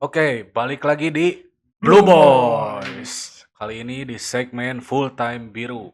Oke, balik lagi di Blue Blue Boys. Boys. Kali ini di segmen Full Time Biru.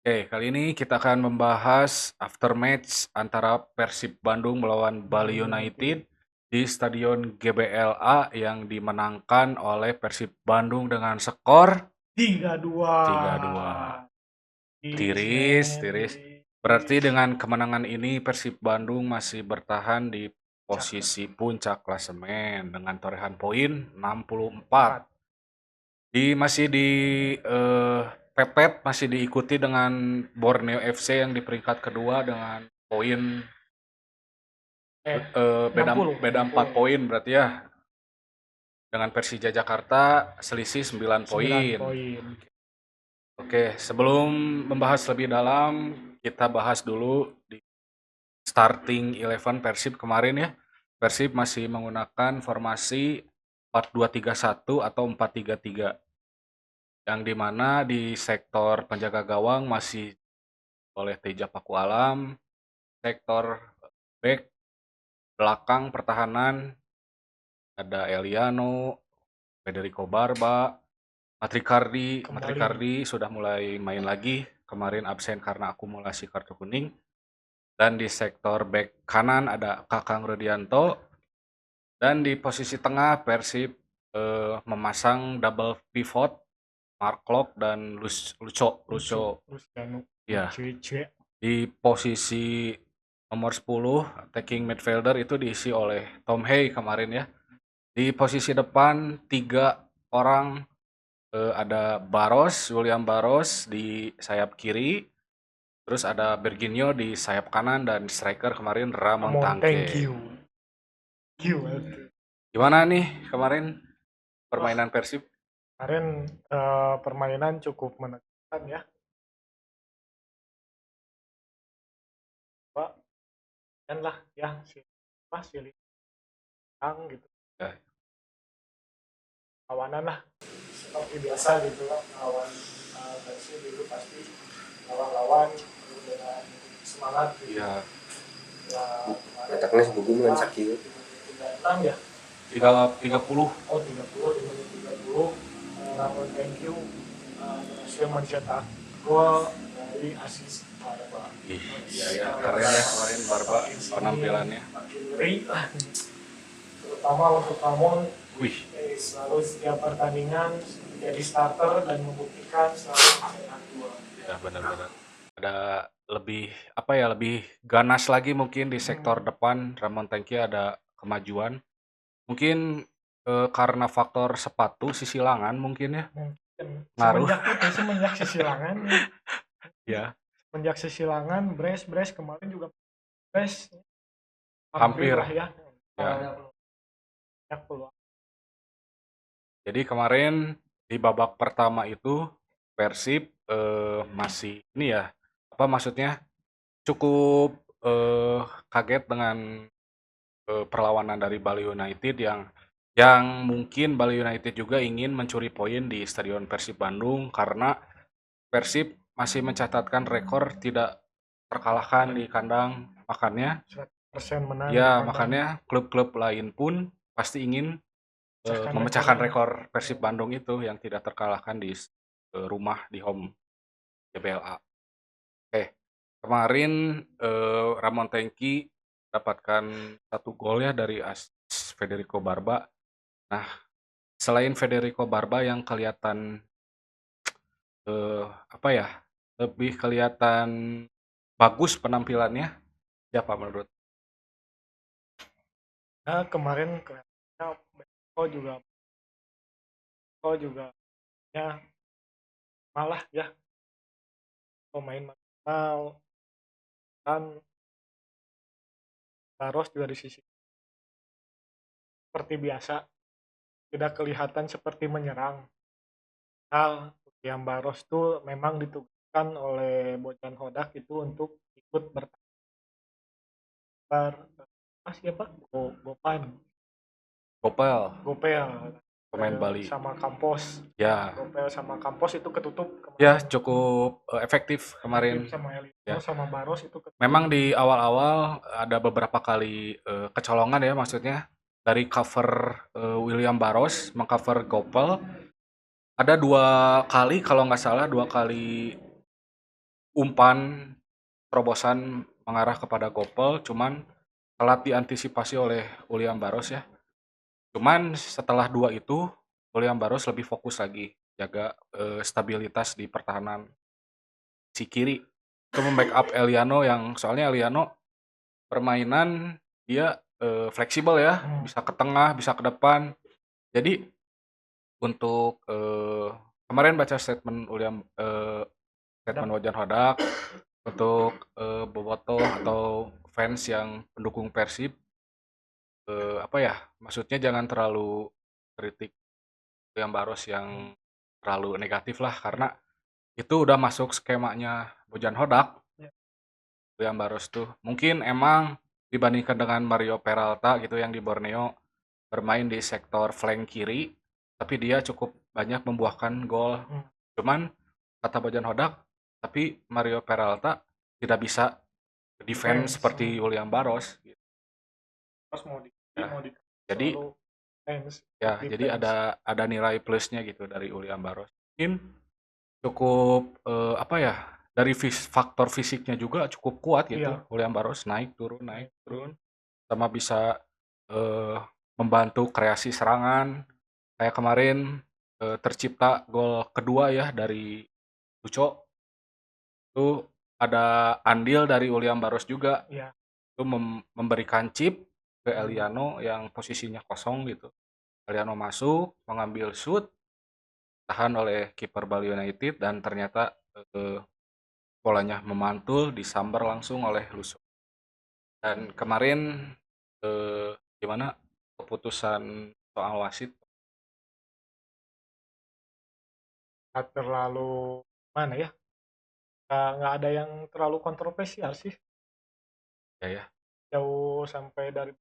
Oke, kali ini kita akan membahas aftermatch antara Persib Bandung melawan Bali United di Stadion GBLA yang dimenangkan oleh Persib Bandung dengan skor 3-2. 3-2. Men. Tiris. Berarti dengan kemenangan ini Persib Bandung masih bertahan di posisi puncak klasemen dengan torehan poin 64. Masih pepet masih diikuti dengan Borneo FC yang di peringkat kedua dengan poin beda 4 poin berarti ya. Dengan Persija Jakarta selisih 9 poin. Oke, sebelum membahas lebih dalam, kita bahas dulu di starting 11 Persib kemarin ya. Persib masih menggunakan formasi 4-2-3-1 atau 4-3-3. Yang dimana di sektor penjaga gawang masih oleh Teja Paku Alam, sektor back belakang pertahanan ada Eliano, Federico Barba, Matrikardi sudah mulai main lagi, kemarin absen karena akumulasi kartu kuning. Dan di sektor back kanan ada Kakang Rudianto, dan di posisi tengah Persib memasang double pivot Mark Klok dan Lucio. Ya. Di posisi nomor 10 attacking midfielder itu diisi oleh Tom Hay kemarin ya. Di posisi depan 3 orang ada William Barros di sayap kiri, terus ada Berginio di sayap kanan, dan striker kemarin Ramon Tangke. Gimana nih kemarin permainan Persib? Kemarin permainan cukup menentukan ya. Pak, dan lah ya silih gitu. Ya. Kawanan lah seperti biasa gitu lah, lawan Persib itu pasti lawan-lawan dengan semangat gitu. Iya. Ya, letaknya sebelum dengan sakit 36 ya. 30. Oh 30. Namun thank you berhasil mencetak gol dari asis Barba. Iya, keren ya kemarin Barba penampilannya. Makin ngeri terutama untuk Ramon. Wih, Selalu setiap pertandingan jadi starter dan membuktikan selalu mencetak gol. ya benar-benar. Ada lebih ganas lagi mungkin di sektor depan. Ramon Tangki ada kemajuan. Mungkin karena faktor sepatu sisi lengan mungkin ya. Ngaruh. Semenjak sisilangan Ya, semenjak sisilangan brace kemarin juga brace hampir lah ya. Peluang. Jadi kemarin di babak pertama itu Persib masih ini ya, apa maksudnya, cukup kaget dengan perlawanan dari Bali United yang mungkin Bali United juga ingin mencuri poin di Stadion Persib Bandung karena Persib masih mencatatkan rekor tidak terkalahkan di kandang. Makanya 100% menang. ya makanya klub-klub lain pun pasti ingin memecahkan rekor Persib Bandung itu yang tidak terkalahkan di rumah di home GBLA. Kemarin Ramon Tangki dapatkan 1 gol ya dari Federico Barba. Nah, selain Federico Barba yang kelihatan lebih kelihatan bagus penampilannya, siapa menurut? Nah, kemarin kelihatannya juga ya malah ya pemain maksimal dan Barros juga di sisi seperti biasa tidak kelihatan seperti menyerang. Yang Barros tuh memang ditugaskan oleh Bojan Hodak itu untuk ikut bertahan kiper siapa? Gopan, Gopel, Gopel, pemain Bali. sama Campos. Ya, Gopel sama Campos itu ketutup ya kemarin. cukup efektif kemarin. Sama Elino Ya. sama Baros itu ketutup. Memang di awal-awal ada beberapa kali kecolongan ya, maksudnya dari cover William Barros mengcover Gopel. Ada 2 kali kalau nggak salah, 2 kali umpan terobosan mengarah kepada Gopel, cuman telat diantisipasi oleh William Barros ya. Cuman setelah 2 itu, William Barros lebih fokus lagi jaga stabilitas di pertahanan si kiri. Itu membackup Eliano yang soalnya Eliano permainan dia fleksibel ya, bisa ke tengah, bisa ke depan. Jadi untuk kemarin baca statement statement Wajan Hodak untuk bobotoh atau fans yang pendukung Persib, apa ya, maksudnya jangan terlalu kritik William Barros yang terlalu negatif lah, karena itu udah masuk skemanya Bojan Hodak. Ya. William Barros tuh mungkin emang dibandingkan dengan Mario Peralta gitu yang di Borneo bermain di sektor flank kiri, tapi dia cukup banyak membuahkan gol. Cuman kata Bojan Hodak, tapi Mario Peralta tidak bisa defense seperti William Barros. Terus Ya. mau di Jadi selalu defense, ya, defense. jadi ada nilai plusnya gitu dari William Barros. Mungkin cukup apa ya, dari faktor fisiknya juga cukup kuat gitu. Iya. William Barros naik turun, sama bisa membantu kreasi serangan. Kayak kemarin tercipta gol kedua ya dari Luco. Itu ada andil dari William Barros juga. Iya. Itu memberikan chip ke Eliano yang posisinya kosong gitu. Eliano masuk, mengambil shoot, tahan oleh kiper Bali United, dan ternyata bolanya memantul, disambar langsung oleh Luso. Dan kemarin gimana keputusan soal wasit? Nggak terlalu mana ya? Nggak ada yang terlalu kontroversial sih. Ya. Jauh sampai dari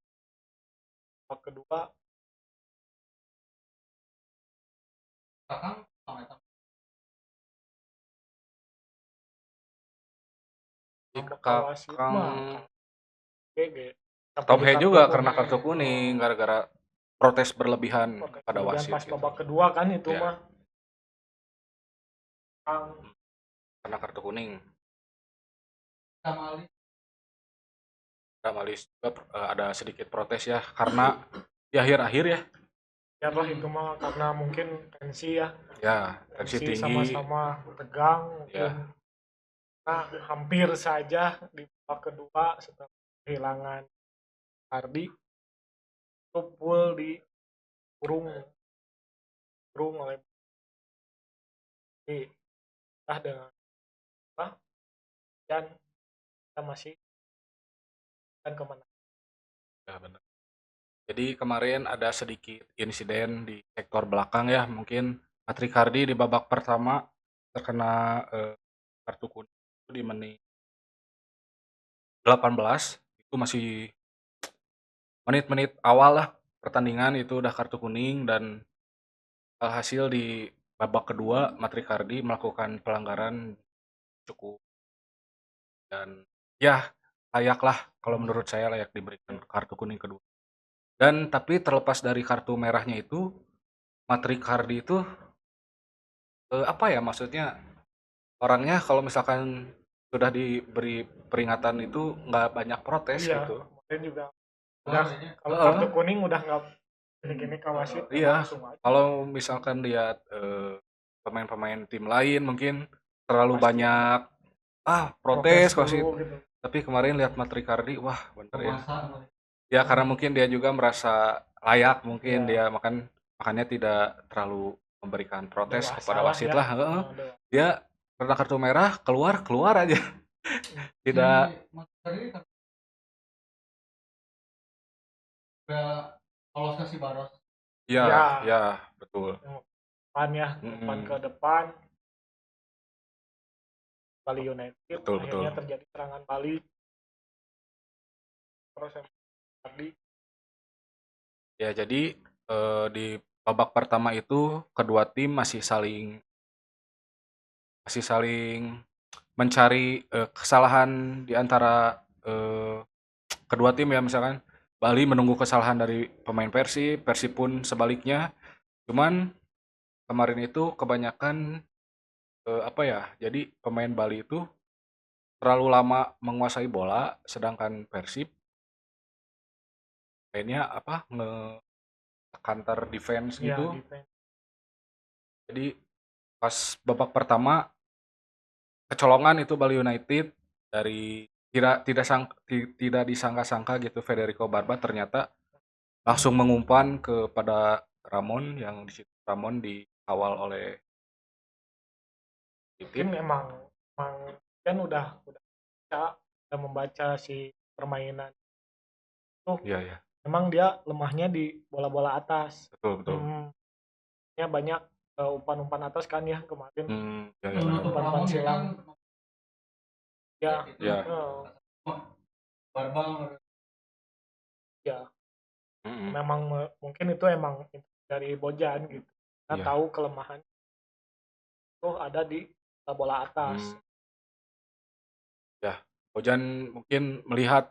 babak kedua. Kakang GG. Tom He juga karena kartu kuning, gara-gara protes berlebihan pada wasit. Pas babak kedua kan itu Ya. mah. Karena kartu kuning. Malis juga ada sedikit protes ya, karena di akhir-akhir ya. Ya lah itu mah karena mungkin tensi ya. Ya, tensi tinggi. Sama-sama tegang. Ya. Nah, hampir saja di babak kedua setelah kehilangan Ardi itu full di kurung oleh dengan apa dan kita masih dan kemana. Ya, benar. Jadi kemarin ada sedikit insiden di sektor belakang ya, mungkin Patrick Hardy di babak pertama terkena kartu kuning itu di menit 18. Itu masih menit-menit awal lah pertandingan, itu udah kartu kuning, dan alhasil di babak kedua Patrick Hardy melakukan pelanggaran cukup, dan ya layak lah, kalau menurut saya layak diberikan kartu kuning kedua. Dan tapi terlepas dari kartu merahnya itu, Patrick Hardy itu apa ya, maksudnya orangnya kalau misalkan sudah diberi peringatan itu nggak banyak protes gitu. Kemudian juga udah kalau kartu kuning udah nggak gini kawasit. Iya, kalau misalkan lihat pemain-pemain tim lain mungkin terlalu banyak protes wasit. Gitu. Tapi kemarin lihat Patrick Hardy, wah bener ya. Ya karena mungkin dia juga merasa layak, mungkin dia makanya tidak terlalu memberikan protes kepada wasit lah. Dia karena kartu merah keluar aja. Tidak kalau sesi Baros. Ya, betul. Depan ke depan Bali United, betul. Akhirnya terjadi serangan balik Baros sama Ardi. Ya, jadi di babak pertama itu kedua tim masih saling mencari kesalahan di antara kedua tim ya, misalkan Bali menunggu kesalahan dari pemain Persib, Persib pun sebaliknya. Cuman kemarin itu kebanyakan apa ya? Jadi pemain Bali itu terlalu lama menguasai bola, sedangkan Persib mainnya apa counter defense Iya, gitu. defense. Jadi pas babak pertama kecolongan itu Bali United dari tidak disangka-sangka gitu Federico Barba ternyata langsung mengumpan kepada Ramon, yang di situ Ramon dikawal oleh Mungkin Titip. emang kan udah membaca si permainan tuh. Iya ya, Memang dia lemahnya di bola-bola atas. betul betul. Ya banyak umpan-umpan atas kan ya kemarin. Ya ya benar. Menutup Umpan Ramon silang. kan Ya, Ya. Barbang ya. Mm-mm. Memang mungkin itu emang dari Bojan gitu. Kita Iya. tahu kelemahan tuh ada di bola atas. Ya, Bojan mungkin melihat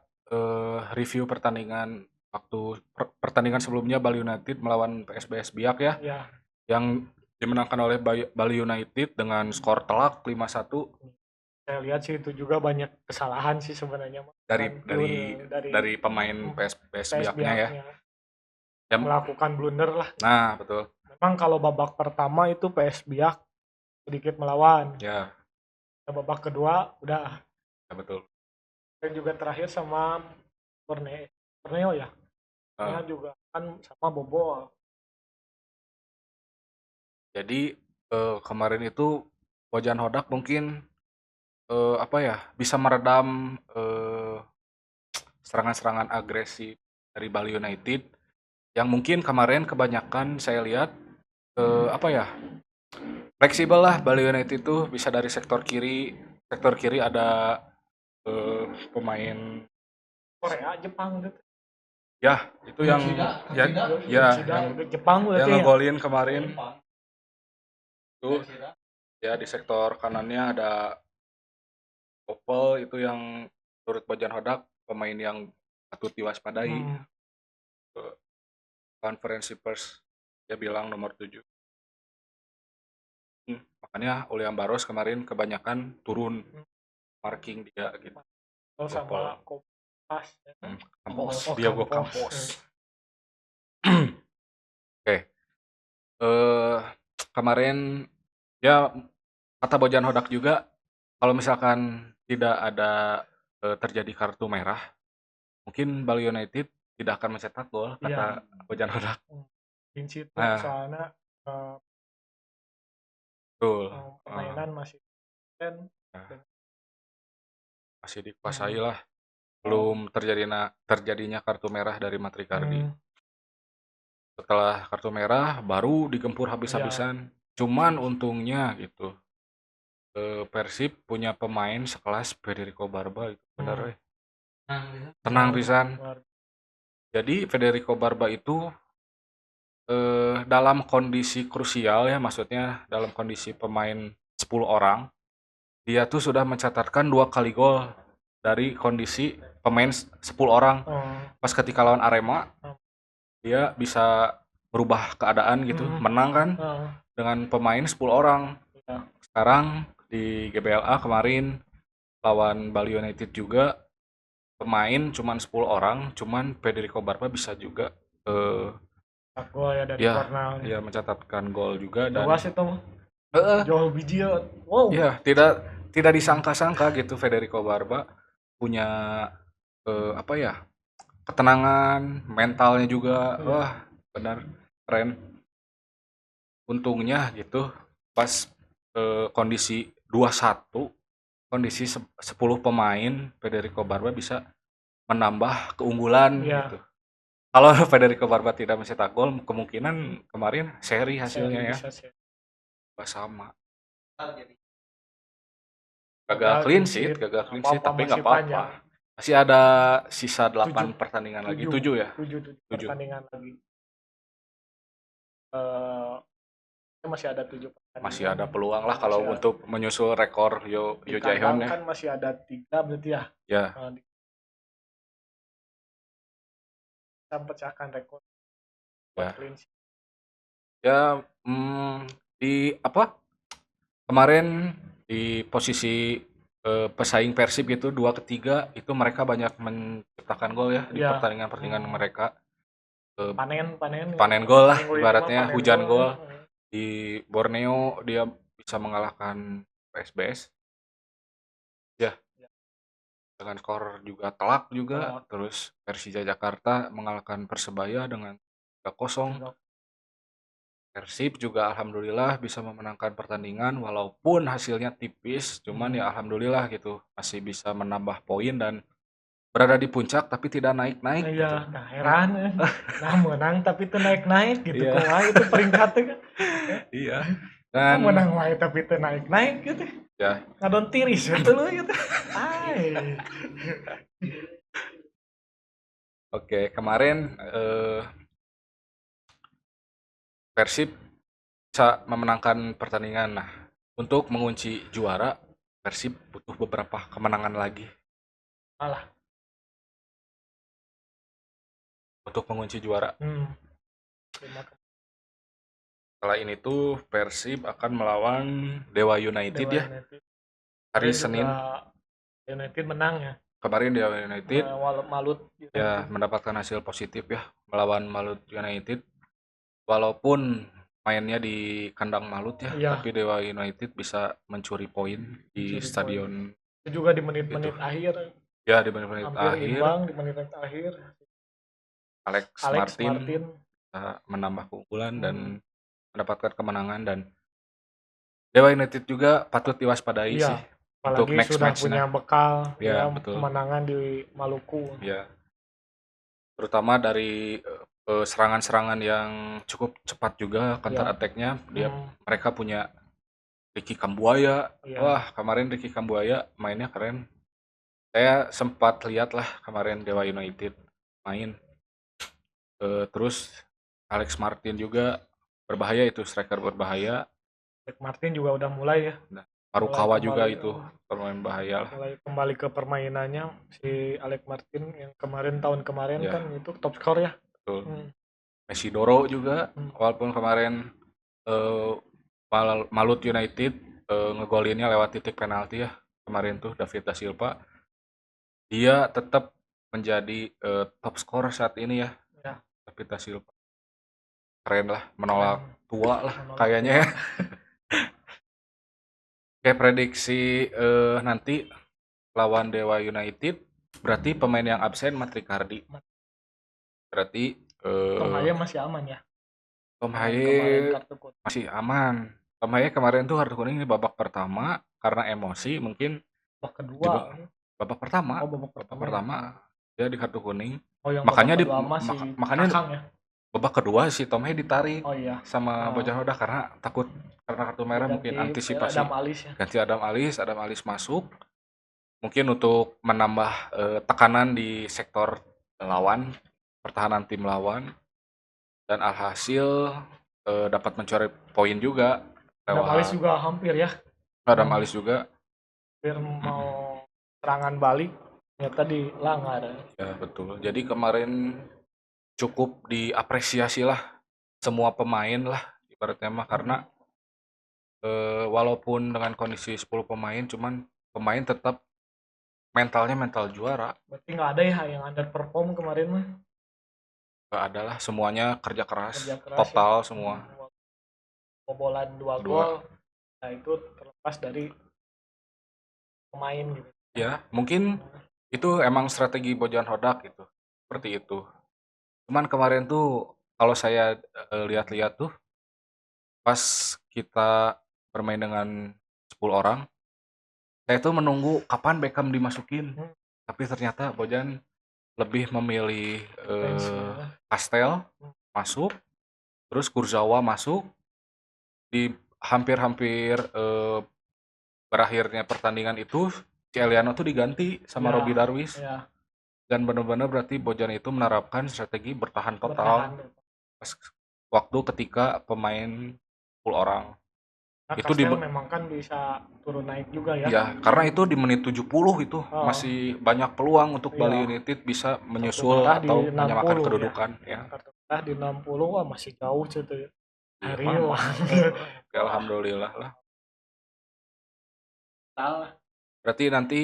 review pertandingan waktu pertandingan sebelumnya Bali United melawan PSBS Biak ya, Ya, yang dimenangkan oleh Bali United dengan skor telak 5-1 saya lihat sih itu juga banyak kesalahan sih sebenarnya Mas. dari Dan dari pemain PSBS Biaknya ya. Yang melakukan blunder lah. Nah, betul. Memang kalau babak pertama itu PS Biak sedikit melawan. Ya, Babak kedua udah. ya betul. Dan juga terakhir sama Borneo ya. Ah, juga kan sama Bobo. jadi kemarin itu Bojan Hodak mungkin apa ya, bisa meredam serangan-serangan agresif dari Bali United yang mungkin kemarin kebanyakan saya lihat apa ya, fleksibel lah. Bali United itu bisa dari sektor kiri ada pemain Korea, Jepang gitu. ya itu yang Yoshida. yang Jepang yang berarti ya. ngegolin kemarin tuh ya. Di sektor kanannya ada Opel, itu yang menurut Bojan Hodak pemain yang patut diwaspadai. Konferensi pers dia bilang nomor 7. Makanya Uliam Baros kemarin kebanyakan turun marking dia gitu. Sama Kompas. Campos, Oh, Diogo Campos. Campos. Oke. Kemarin ya kata Bojan Hodak juga kalau misalkan tidak ada terjadi kartu merah, mungkin Bali United tidak akan mencetak gol, kata Bojan Hodak. Clean sheet Nah. soalnya Betul. permainan masih masih dikuasai lah. Belum terjadinya kartu merah dari Matrikardi. Setelah kartu merah baru digempur habis-habisan. Cuman untungnya gitu Persib punya pemain sekelas Federico Barba itu bener tenang pisan. Jadi Federico Barba itu dalam kondisi krusial ya, maksudnya dalam kondisi pemain 10 orang, dia tuh sudah mencatatkan 2 kali gol dari kondisi pemain 10 orang. Pas ketika lawan Arema dia bisa berubah keadaan gitu, menang kan dengan pemain 10 orang. Sekarang di GBLA kemarin lawan Bali United juga pemain cuman 10 orang, cuman Federico Barba bisa juga gol ya dari corner. Ya mencatatkan gol juga dan luas itu jauh biji ya. Wow. Ya, tidak disangka-sangka gitu Federico Barba punya apa ya? Ketenangan, mentalnya juga. Wah, benar keren. Untungnya gitu pas kondisi 2-1, kondisi 10 pemain, Federico Barba bisa menambah keunggulan gitu. Kalau Federico Barba tidak mencetak gol, kemungkinan kemarin seri hasilnya ya. Sama. Gagal clean sheet tapi nggak apa-apa. Masih ada sisa 8 Tujuh. pertandingan lagi. 7 7 ya? 7 7. pertandingan lagi. Masih ada 7 Masih pertandingan. ada peluang lah kalau Masih ada. untuk menyusul rekor Yo Di Jaehyun kandang ya. kan masih ada 3 berarti ya. Ya, Bisa pecahkan rekor ya. clean sheet. Ya, di apa? Kemarin di posisi pesaing Persib gitu 2-3 itu mereka banyak menciptakan gol ya di Iya. pertandingan-pertandingan mereka. Panen Gol lah minggu ini ibaratnya mah panen hujan gol. ya. Di Borneo dia bisa mengalahkan PSBS ya dengan skor juga telak juga. Terus Persija Jakarta mengalahkan Persebaya dengan 3-0. Persib juga alhamdulillah bisa memenangkan pertandingan walaupun hasilnya tipis, cuman ya alhamdulillah gitu masih bisa menambah poin dan berada di puncak tapi tidak naik-naik gitu. Iya, nah heran ya. Nah menang tapi itu naik-naik gitu. Iya. Kumaha itu peringkatnya kan. Iya. Nah, Dan menang wae tapi itu naik-naik gitu. ya, Ngadon tiris itu lu gitu. Ai. oke, kemarin Persib bisa memenangkan pertandingan. Nah, untuk mengunci juara, Persib butuh beberapa kemenangan lagi Alah. untuk mengunci juara. Terima kasih. Setelah ini tuh Persib akan melawan Dewa United Dewa ya. United. Hari Kemarin Senin. juga United menang ya. Kemarin Dewa United Malut ya mendapatkan hasil positif ya melawan Malut United. Walaupun mainnya di kandang Malut ya, Iya. tapi Dewa United bisa mencuri poin di stadion. Itu juga di menit-menit akhir. Ya, di menit-menit Hampir akhir. imbang di menit-menit akhir. Alex Martin bisa menambah keunggulan dan mendapatkan kemenangan, dan Dewa United juga patut diwaspadai Iya. sih untuk Apalagi next sudah match punya bekal ya, ya, betul. kemenangan di Maluku. Ya. Terutama dari serangan-serangan yang cukup cepat juga counter attack-nya. Mereka punya Ricky Kambuaya. Iya. Wah, kemarin Ricky Kambuaya mainnya keren. Saya sempat lihat lah kemarin Dewa United main. Terus Alex Martin juga berbahaya, itu striker berbahaya. Alex Martin juga udah mulai ya. Marukawa juga itu pemain bahaya lah. Mulai kembali ke permainannya si Alex Martin yang tahun kemarin Ya. kan itu top skor ya. Betul. Messi Doro juga walaupun kemarin Malut United ngegolinnya lewat titik penalti ya kemarin tuh, David da Silva. Dia tetap menjadi top skor saat ini ya. David da Silva keren lah, menolak tua lah kayaknya ya. Kayak prediksi nanti lawan Dewa United berarti pemain yang absen Matrikardi. Berarti Tom Haye masih aman ya. Tom Haye masih aman. Tom Haye kemarin tuh kartu kuning di babak pertama karena emosi mungkin. Babak kedua. Babak pertama. Babak pertama. Dia di kartu kuning. Yang makanya makanya ya? Babak kedua si Tom Haye ditarik sama Bojang Hoda karena takut karena kartu merah, mungkin antisipasi ganti Adam Alis masuk mungkin untuk menambah tekanan di sektor lawan, pertahanan tim lawan, dan alhasil dapat mencuri poin juga. Adam Alis juga hampir ya. Adam Alis juga hampir mau serangan balik, ternyata dilanggar. Ya betul. Jadi kemarin cukup diapresiasi lah semua pemain lah ibaratnya mah, karena walaupun dengan kondisi 10 pemain cuman pemain tetap mentalnya mental juara. Berarti nggak ada ya yang underperform kemarin mah? Nggak ada lah, semuanya kerja keras total ya. Semua kebobolan 2 gol, nah itu terlepas dari pemain gitu ya. Mungkin itu emang strategi Bojan Hodak gitu, seperti itu. Cuman kemarin tuh kalau saya lihat-lihat tuh pas kita bermain dengan 10 orang, saya tuh menunggu kapan Beckham dimasukin. Tapi ternyata Bojan lebih memilih Kastel masuk, terus Kurzawa masuk. Di hampir-hampir berakhirnya pertandingan itu si Eliano tuh diganti sama Ya, Robby Darwis. ya, Dan benar-benar berarti Bojan itu menerapkan strategi bertahan total bertahan. pas waktu ketika pemain full orang. Nah, Itu di Kastel memang kan bisa turun naik juga ya. ya, karena itu di menit 70 itu Oh, masih banyak peluang untuk Bali iya. United bisa Kartu menyusul merah di atau menyamakan 60 ya. kedudukan ya. Kartu merah di 60 wah masih jauh gitu ya. Iya, Hari mah, lah. oke, alhamdulillah lah. Salah. Berarti nanti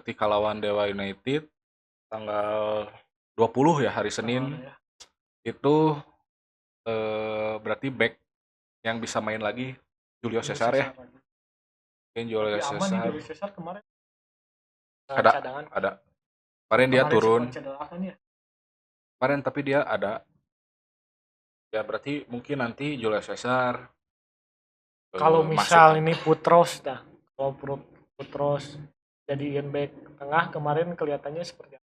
ketika lawan Dewa United tanggal 20 ya, hari Senin Ya. itu berarti back yang bisa main lagi Julio Cesar ya. Mungkin Julio Tapi aman nih Cesar Julio Cesar kemarin. ada Cadangan. ada. Kemarin dia turun. Sempat cedera kan ya. Kemarin tapi dia ada. Ya berarti mungkin nanti Julio Cesar Kalau masuk. misal ini Putros dah. Kalau Putros jadiin back tengah kemarin kelihatannya seperti apa?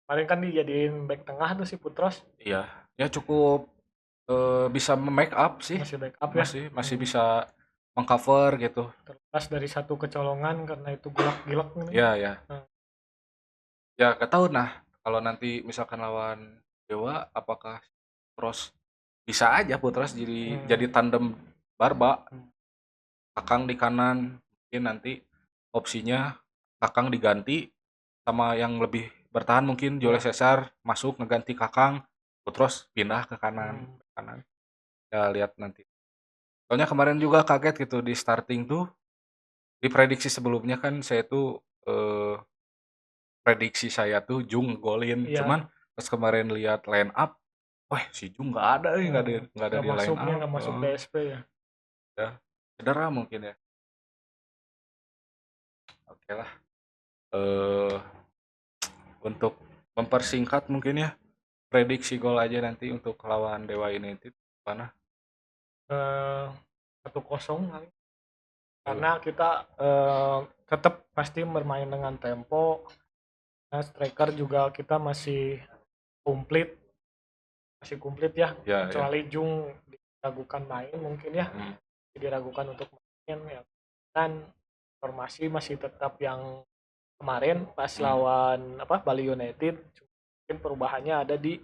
Kemarin kan dijadiin back tengah tuh si Putros. Iya, ya cukup bisa make up sih. Masih back up ya. Masih bisa mengcover gitu. Terlepas dari satu kecolongan karena itu gulak-gilak nih. Ya, ya. Ya, gak tahu nah kalau nanti misalkan lawan Dewa apakah terus bisa aja Putras jadi tandem Barba. Kakang di kanan, mungkin nanti opsinya Kakang diganti sama yang lebih bertahan mungkin Julio Cesar masuk ngeganti Kakang, Putros pindah ke kanan. Ya lihat nanti. Soalnya kemarin juga kaget gitu di starting tuh, di prediksi sebelumnya kan saya tuh prediksi saya tuh Jung golin, Iya. cuman pas kemarin lihat line up, wah si Jung nggak ada di line up. Nggak masuk PSP ya. Ya, cedera mungkin ya. Oke lah. Untuk mempersingkat mungkin ya, prediksi gol aja nanti untuk lawan Dewa United mana? 1-0 kali. Karena kita tetap pasti bermain dengan tempo. Nah, striker juga kita masih komplit ya, kecuali Jung diragukan main mungkin ya, diragukan untuk main ya. Dan formasi masih tetap yang kemarin pas lawan Bali United, mungkin perubahannya ada di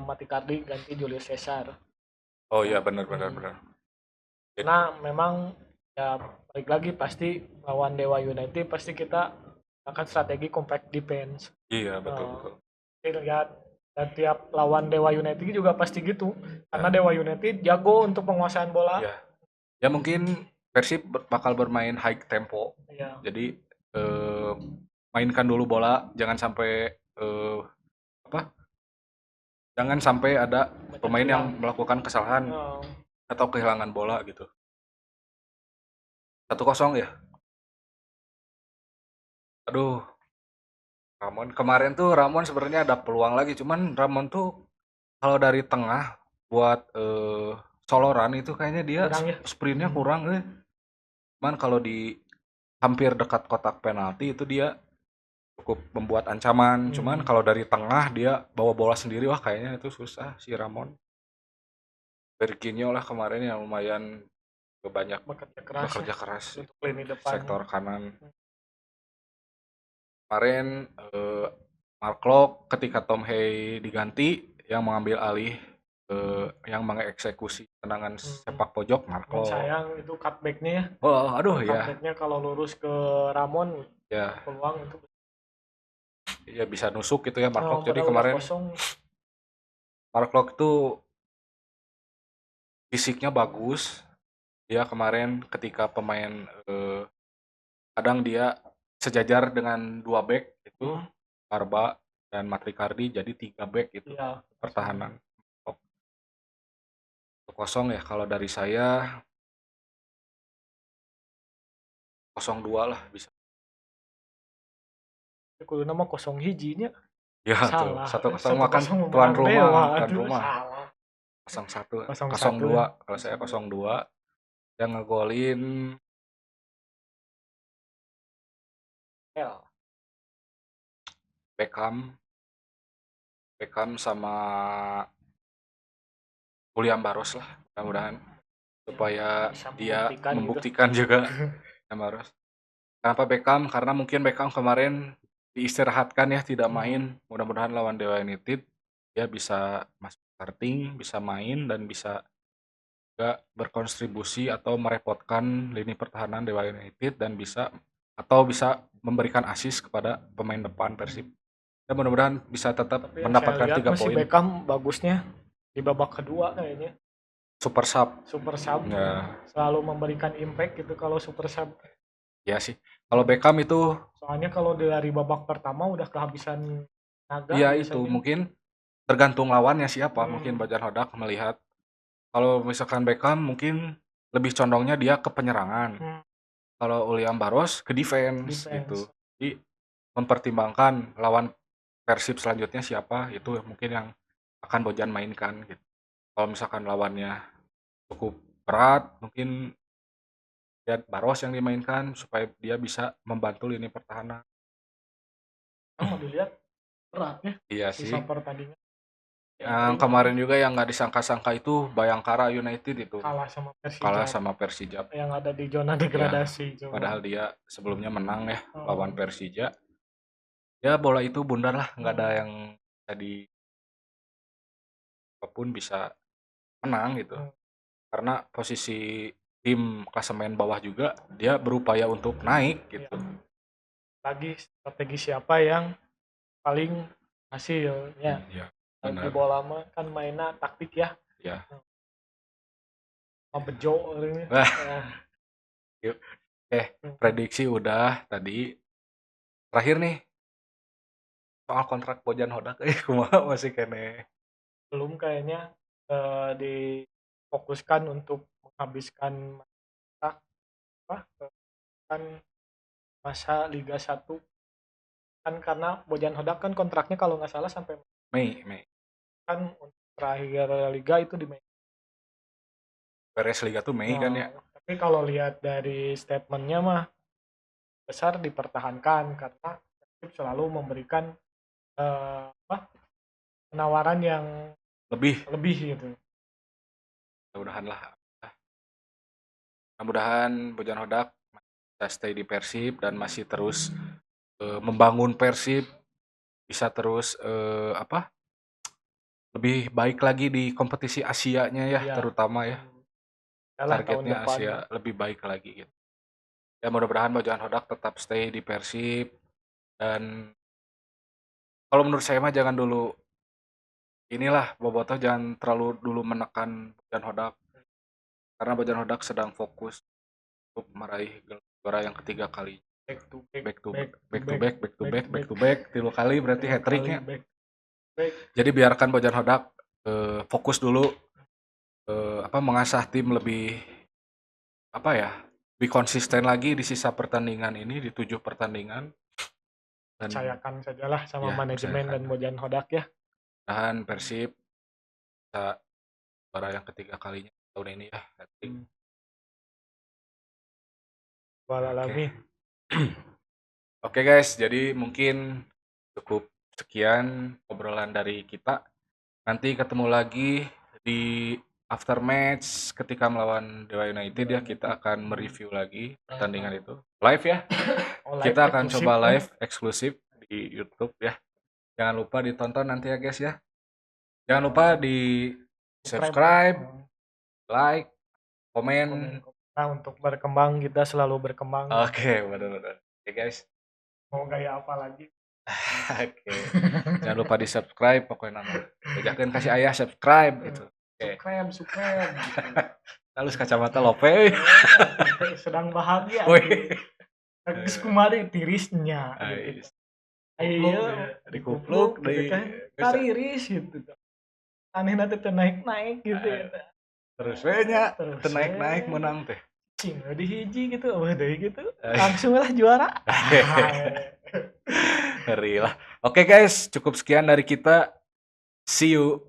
Matikardi ganti Julio Cesar. Oh iya benar. Karena memang ya balik lagi pasti lawan Dewa United pasti kita akan strategi compact defense. Iya betul. Lihat dan tiap lawan Dewa United juga pasti gitu. Karena Dewa United jago untuk penguasaan bola. Ya mungkin Persib bakal bermain high tempo. Iya. Jadi mainkan dulu bola, jangan sampai jangan sampai ada pemain yang melakukan kesalahan atau kehilangan bola gitu. 1-0 ya. Aduh. Kemarin tuh Ramon sebenarnya ada peluang lagi, cuman Ramon tuh kalau dari tengah buat soloran itu kayaknya dia sprintnya kurang deh. Cuman kalau di hampir dekat kotak penalti itu dia cukup membuat ancaman. Cuman kalau dari tengah dia bawa bola sendiri, wah kayaknya itu susah si Ramon. Berkinyo lah kemarin yang lumayan banyak bekerja keras untuk lini depan. Sektor kanan. Kemarin Mark Locke ketika Tom Hay diganti yang mengambil alih yang mengeksekusi tendangan sepak pojok Mark Locke. Sayang itu cutbacknya ya. Oh aduh ya. Cutbacknya kalau lurus ke Ramon ya peluang itu. Ya bisa nusuk gitu ya Mark Locke. Jadi kemarin Mark Locke itu fisiknya bagus. Dia kemarin ketika pemain kadang dia sejajar dengan 2 back itu Barba dan Matrikardi jadi 3 back itu pertahanan. 0 ya kalau dari saya 0-2 lah bisa. Kudu nama 0-1-nya. Ya salah. 1-0 makan tuan rumah. 0-1, 0-2 kalau saya 0-2 yang ngegolin Beckham sama William Barros lah mudah-mudahan supaya dia membuktikan juga William Barros. Kenapa Beckham? Karena mungkin Beckham kemarin diistirahatkan ya, tidak Hmm. main. Mudah-mudahan lawan Dewa United dia bisa masuk starting, bisa main dan bisa juga berkontribusi atau merepotkan lini pertahanan Dewa United dan bisa memberikan assist kepada pemain depan Persib. Dan mudah-mudahan bisa tetap Tapi yang saya mendapatkan lihat 3 masih poin. Beckham bagusnya di babak kedua kayaknya. Super sub. Super sub Ya, selalu memberikan impact gitu kalau super sub. ya sih. Kalau Beckham itu Soalnya kalau dari babak pertama udah kehabisan tenaga ya itu biasanya. mungkin tergantung lawannya siapa. Mungkin Hmm. Bajan Hodak melihat kalau misalkan Beckham mungkin lebih condongnya dia ke penyerangan. Hmm. Kalau William Barros ke defense gitu. Defense. Jadi mempertimbangkan lawan Persib selanjutnya siapa, itu mungkin yang akan Bojan mainkan gitu. Kalau misalkan lawannya cukup berat, mungkin ya Barros yang dimainkan supaya dia bisa membantu lini pertahanan. Mau dilihat berat ya Iya sisa sih. pertandingan. Yang kemarin juga yang nggak disangka-sangka itu Bayangkara United itu Kalah sama kalah Persija sama Persijap. yang ada di zona Ya, degradasi coba. padahal dia sebelumnya menang ya Oh. lawan Persija. Ya bola itu bundar lah, nggak ada yang jadi apapun bisa menang gitu. Hmm. Karena posisi tim klasemen bawah juga dia berupaya untuk naik gitu. Lagi strategi siapa yang paling hasilnya. Ya, Di benar. bola mah kan mainnya taktik ya. Ya. Sama bejo ini. Wah. Prediksi udah tadi. Terakhir nih soal kontrak Bojan Hodak kumaha masih kene. Belum kayaknya difokuskan untuk menghabiskan kan masa Liga 1 kan karena Bojan Hodak kan kontraknya kalau nggak salah sampai Mei. kan untuk terakhir Liga itu di Mei. Beres Liga tuh Mei kan ya. Tapi kalau lihat dari statementnya mah besar dipertahankan karena Persib selalu memberikan penawaran yang lebih gitu. Mudah-mudahan Bojan Hodak bisa stay di Persib dan masih terus membangun Persib, bisa terus lebih baik lagi di kompetisi Asianya ya, terutama ya. Targetnya Asia lebih baik lagi gitu. Ya mudah-mudahan Bojan Hodak tetap stay di Persib dan kalau menurut saya mah jangan dulu Bobotoh jangan terlalu dulu menekan Bojan Hodak karena Bojan Hodak sedang fokus untuk meraih gelar juara yang ketiga kali. Back to back 3 kali berarti hat-tricknya. Jadi biarkan Bojan Hodak fokus dulu mengasah tim lebih lebih konsisten lagi di sisa pertandingan ini di 7 pertandingan. Dan percayakan sajalah sama manajemen dan Bojan Hodak ya. Dan Persib bisa juara yang ketiga kalinya tahun ini ya. Oke guys, jadi mungkin cukup sekian obrolan dari kita. Nanti ketemu lagi di after match ketika melawan Dewa United ya, kita akan mereview lagi pertandingan itu. Live ya. Kita akan coba live eksklusif di YouTube ya. Jangan lupa ditonton nanti ya guys ya. Jangan lupa di subscribe, like, komen. Nah, untuk berkembang kita selalu berkembang. Oke, benar-benar. Oke guys. Mau gaya apa lagi? Oke. Jangan lupa di subscribe pokoknya nama. Jangan kasih ayah subscribe gitu. Subscribe. Lalu kacamata lope. Sedang bahagia. Terus kemarin tirisnya. Ayo dikupluk deh. Kariris gitu. Aneh nanti naik gitu ya. Terus nya naik menang teh. Cing di hiji gitu, gitu. Langsung lah juara. Ngeri lah. Oke guys, cukup sekian dari kita. See you.